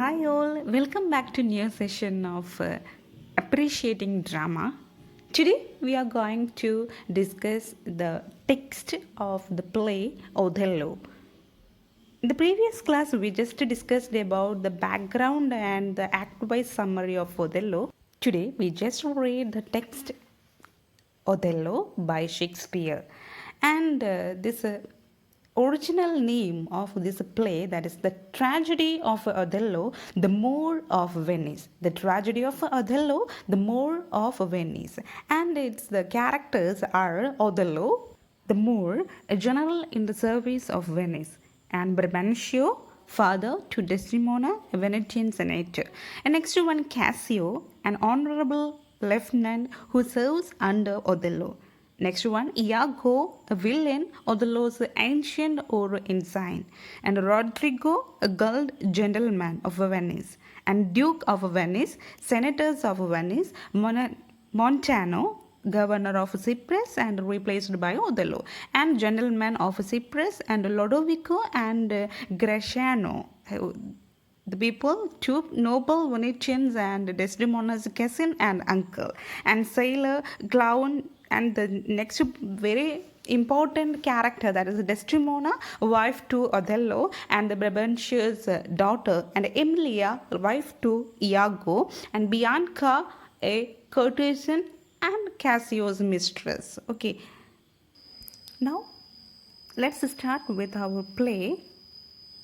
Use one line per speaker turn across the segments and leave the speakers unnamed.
Hi all, welcome back to new session of appreciating drama. Today we are going to discuss the text of the play Othello. In the previous class we just discussed about the background and the act-wise summary of Othello. Today we just read the text Othello by Shakespeare. And this original name of this play, that is the tragedy of Othello, the Moor of Venice. The tragedy of Othello, the Moor of Venice. And its the characters are Othello, the Moor, a general in the service of Venice, and Brabantio, father to Desdemona, a Venetian senator. And next to one Cassio, an honorable lieutenant who serves under Othello. Next one, Iago, a villain, Othello's ancient or ensign. And Rodrigo, a guild gentleman of Venice. And Duke of Venice, senators of Venice, Montano, governor of Cyprus and replaced by Othello, and gentleman of Cyprus, and Lodovico and Gratiano. The people, two noble Venetians and Desdemona's cousin and uncle, and sailor, clown, and the next very important character, that is Desdemona, wife to Othello, and the Brabantio's daughter, and Emilia, wife to Iago, and Bianca, a courtesan and Cassio's mistress. Okay, now let's start with our play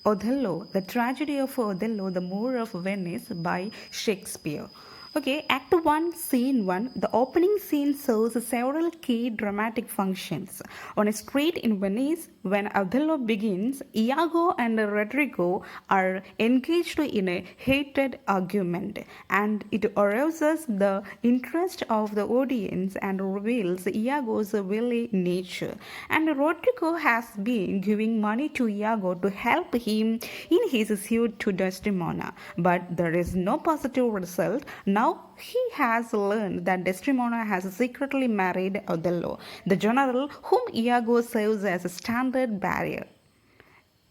Othello, the tragedy of Othello, the Moor of Venice by Shakespeare. Okay, Act 1, Scene 1. The opening scene serves several key dramatic functions. On a street in Venice, when Othello begins, Iago and Rodrigo are engaged in a heated argument, and it arouses the interest of the audience and reveals Iago's wily nature. And Rodrigo has been giving money to Iago to help him in his suit to Desdemona, but there is no positive result. Now he has learned that Desdemona has secretly married Othello, the general whom Iago serves as a standard bearer.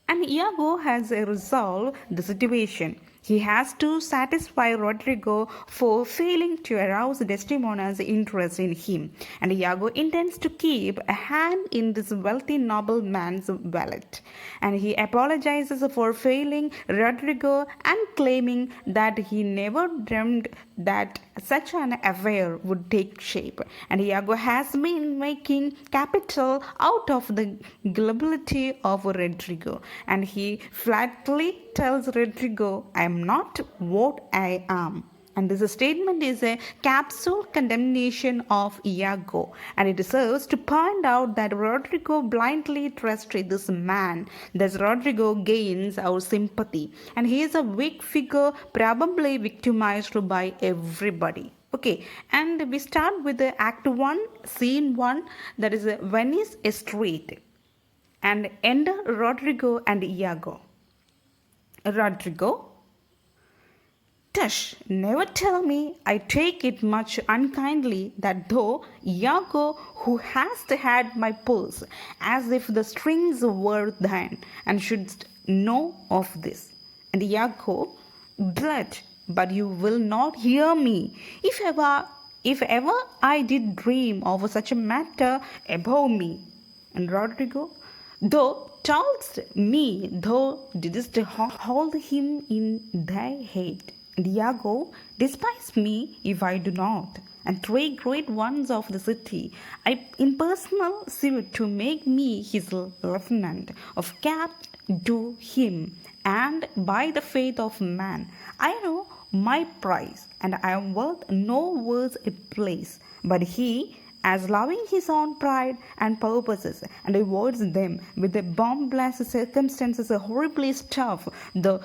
And Iago has resolved the situation. He has to satisfy Rodrigo for failing to arouse Desdemona's interest in him, and Iago intends to keep a hand in this wealthy nobleman's wallet. And he apologizes for failing Rodrigo and claiming that he never dreamed that such an affair would take shape. And Iago has been making capital out of the gullibility of Rodrigo, and he flatly tells Rodrigo, I am not what I am. And this statement is a capsule condemnation of Iago, and it serves to point out that Rodrigo blindly trusts this man. Thus, Rodrigo gains our sympathy, and he is a weak figure, probably victimized by everybody. Okay, and we start with the Act 1, Scene 1, that is Venice Street, and enter Rodrigo and Iago. Rodrigo, tush, never tell me I take it much unkindly that though Iago, who hast had my pulse, as if the strings were thine, and shouldst know of this. And Iago, blood, but you will not hear me. If ever I did dream of such a matter above me. And Rodrigo, thou toldst me thou didst hold him in thy hate. And Iago, despise me if I do not. And three great ones of the city, I in personal suit to make me his lieutenant of cap to him, and by the faith of man, I know my price, and I am worth no worse a place. But he, as loving his own pride and purposes, and avoids them with the bombast circumstances horribly stuff the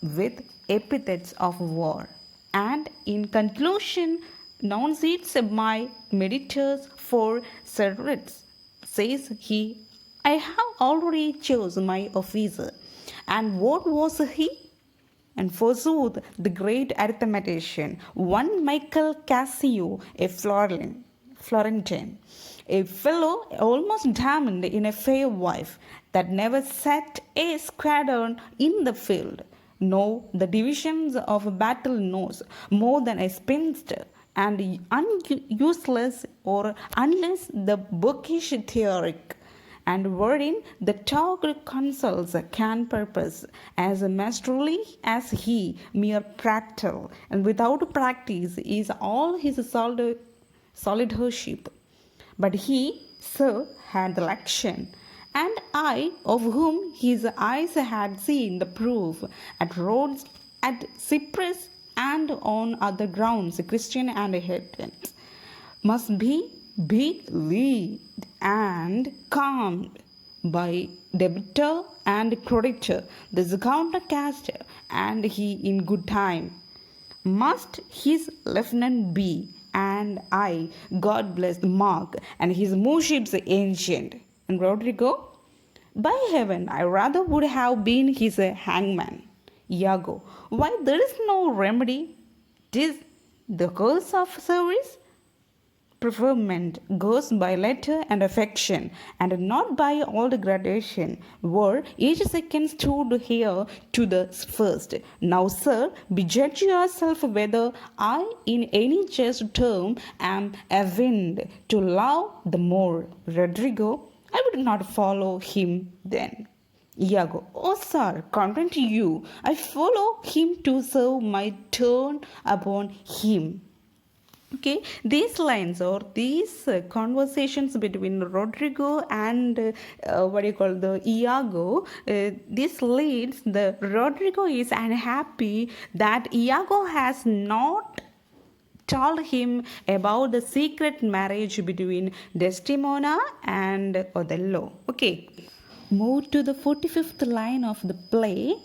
with epithets of war. And in conclusion, nounceates my meditors for Cerberus, says he, I have already chose my officer. And what was he? And forsooth, the great arithmetician, one Michael Cassio, a Florentine, a fellow almost damned in a fair wife, that never set a squadron in the field, know the divisions of a battle knows more than a spinster, and useless or unless the bookish theoric, and wherein the talk consults can purpose as masterly as he mere prattle, and without practice is all his solidhership. But he, sir, had the election, and I, of whom his eyes had seen the proof, at Rhodes, at Cyprus, and on other grounds, Christian and heathen, must be believed and calmed by debtor and creditor, this countercaster, and he in good time must his lieutenant be, and I, God bless the mark, and his moorship's ancient. And Rodrigo, by heaven, I rather would have been his hangman. Iago, why there is no remedy? 'Tis the curse of service. Preferment goes by letter and affection, and not by old gradation, where each second stood here to the first. Now, sir, bejudge yourself whether I in any just term am avined to love the more. Rodrigo, I would not follow him then. Iago, oh sir, content you, I follow him to serve my turn upon him. Okay, these lines or these conversations between Rodrigo and what do you call the Iago, this leads the Rodrigo is unhappy that Iago has not told him about the secret marriage between Desdemona and Othello. Okay, move to the 45th line of the play.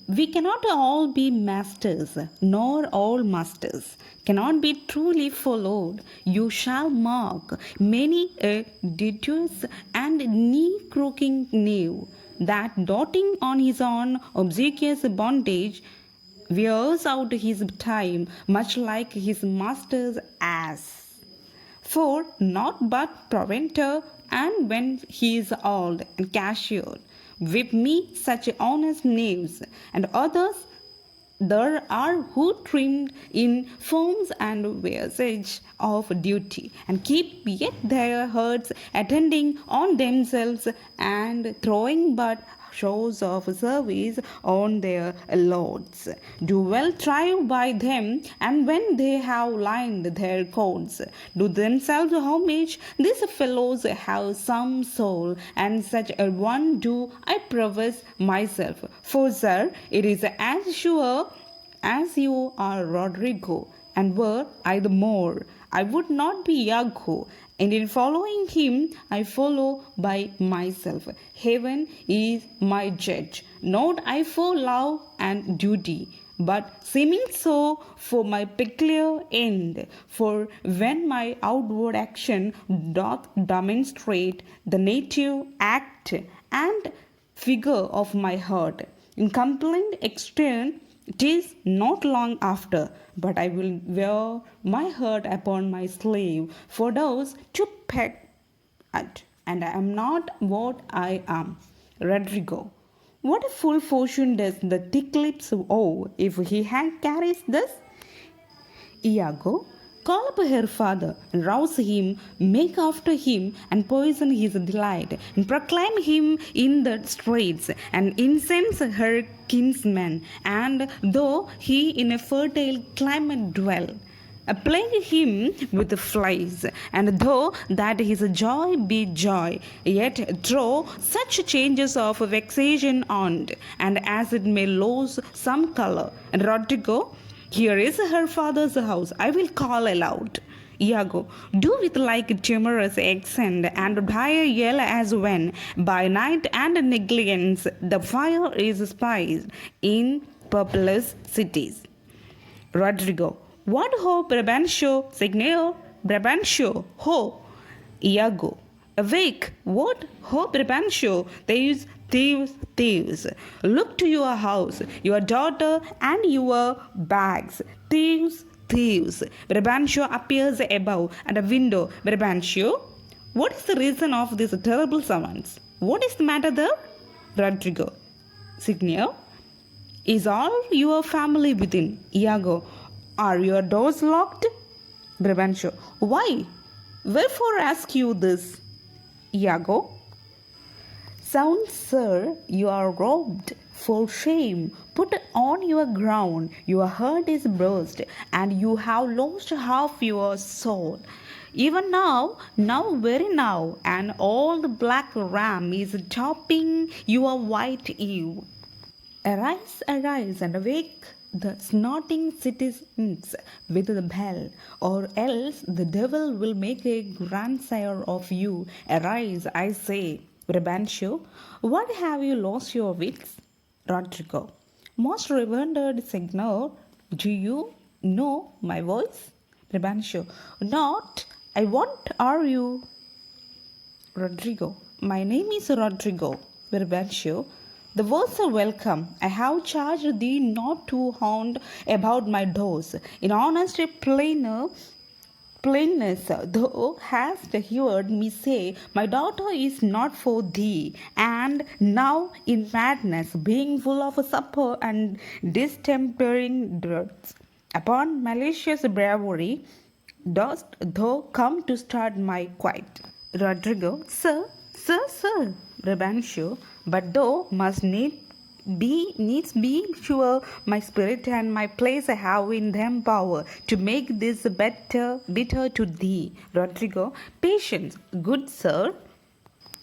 We cannot all be masters, nor all masters cannot be truly followed. You shall mark many a detours and knee-crooking knave, that doting on his own obsequious bondage wears out his time, much like his master's ass. For not but preventer, and when he is old and cashiered, with me such honest knaves, and others there are who trimmed in forms and vestige of duty, and keep yet their hearts attending on themselves, and throwing but shows of service on their lords, do well thrive by them, and when they have lined their courts, do themselves homage. These fellows have some soul, and such a one do I profess myself. For, sir, it is as sure as you are Rodrigo, and were I the more, I would not be Iago, and in following him, I follow by myself. Heaven is my judge, not I for love and duty, but seeming so for my peculiar end. For when my outward action doth demonstrate the native act and figure of my heart, in complaint extern, 'tis not long after, but I will wear my hurt upon my sleeve for those to peck at, and I am not what I am. Rodrigo, what a full fortune does the thick lips owe if he carries this? Iago, call up her father, and rouse him, make after him, and poison his delight, and proclaim him in the streets, and incense her kinsman, and though he in a fertile climate dwell, plague him with flies, and though that his joy be joy, yet throw such changes of vexation on, and as it may lose some color. And Rodrigo, here is her father's house, I will call aloud. Iago, do with like timorous accent and dire yell as when by night and negligence the fire is spiced in populous cities. Rodrigo, what ho Brabantio, Signor Brabantio, ho. Iago, awake, what ho Brabantio, thieves, thieves, thieves. Look to your house, your daughter, and your bags. Thieves, thieves. Brabantio appears above at a window. Brabantio, what is the reason of this terrible summons? What is the matter there? Rodrigo, Signor, Is all your family within? Iago. Are your doors locked? Brabantio. Why? Wherefore ask you this? Iago. Sound, sir, you are robbed. For shame, put on your ground. Your heart is burst, and you have lost half your soul. Even now, very now, and all the black ram is topping your white ewe. Arise, arise, and awake the snorting citizens with the bell, or else the devil will make a grandsire of you. Arise, I say. Brabantio, what have you lost your wits? Rodrigo, most revered signor, do you know my voice? Brabantio, not. I what are you? Rodrigo, my name is Rodrigo. Brabantio, the words are welcome. I have charged thee not to hound about my doors. In honest plainness, thou hast heard me say, my daughter is not for thee. And now, in madness, being full of supper and distempering draughts, upon malicious bravery, dost thou come to start my quiet? Rodrigo, sir, Brabantio, but thou must needs be sure my spirit and my place have in them power to make this bitter to thee. Rodrigo, patience, good sir.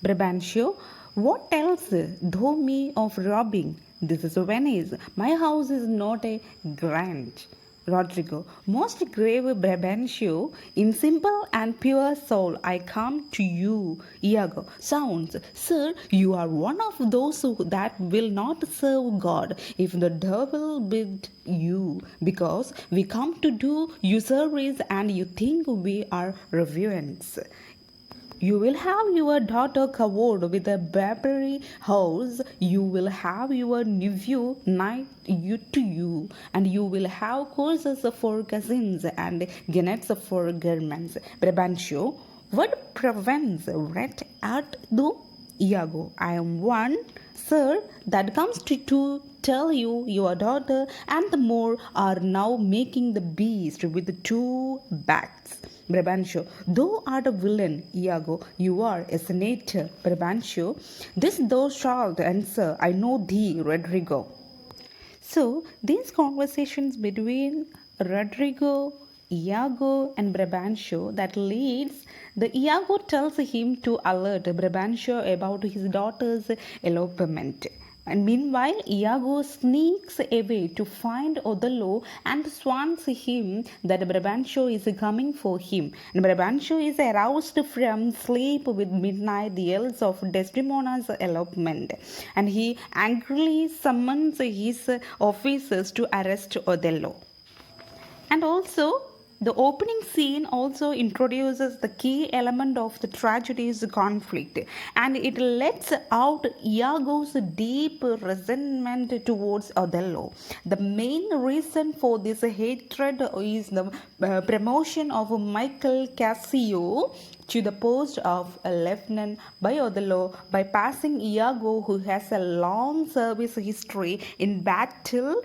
Brabantio, what tells thou me of robbing? This is Venice. My house is not a grand. Rodrigo, most grave Brabantio, in simple and pure soul, I come to you. Iago, sounds, sir, you are one of those that will not serve God if the devil bid you, because we come to do you service and you think we are reverence. You will have your daughter covered with a Barbary house. You will have your nephew knight you to you, and you will have courses for cousins and genets for garments. Brabantio, what prevents ret art do? Iago, I am one, sir, that comes to tell you your daughter and the more are now making the beast with two backs. Brabantio, thou art a villain. Iago, you are a senator. Brabantio, this thou shalt answer. I know thee, Rodrigo. So, these conversations between Rodrigo, Iago, and Brabantio that leads the Iago tells him to alert Brabantio about his daughter's elopement. And meanwhile, Iago sneaks away to find Othello and warns him that Brabantio is coming for him. And Brabantio is aroused from sleep with midnight yells of Desdemona's elopement. And he angrily summons his officers to arrest Othello. And also, the opening scene also introduces the key element of the tragedy's conflict, and it lets out Iago's deep resentment towards Othello. The main reason for this hatred is the promotion of Michael Cassio to the post of a lieutenant by Othello by passing Iago, who has a long service history in battle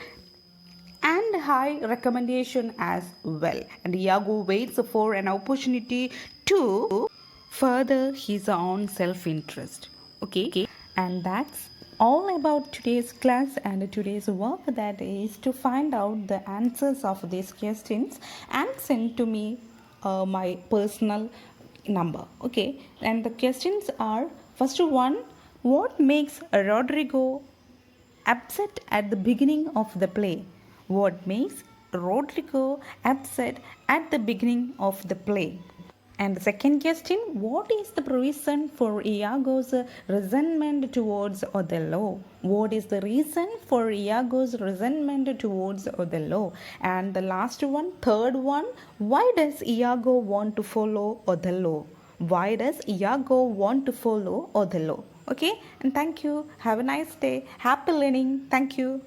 and high recommendation as well. And Iago waits for an opportunity to further his own self-interest. Okay, and that's all about today's class and today's work, that is to find out the answers of these questions and send to me my personal number. Okay, and the questions are: first one, what makes Rodrigo upset at the beginning of the play? What makes Rodrigo upset at the beginning of the play? And the second question, what is the reason for Iago's resentment towards Othello? What is the reason for Iago's resentment towards Othello? And the last one, third one, why does Iago want to follow Othello? Why does Iago want to follow Othello? Okay, and thank you. Have a nice day. Happy learning. Thank you.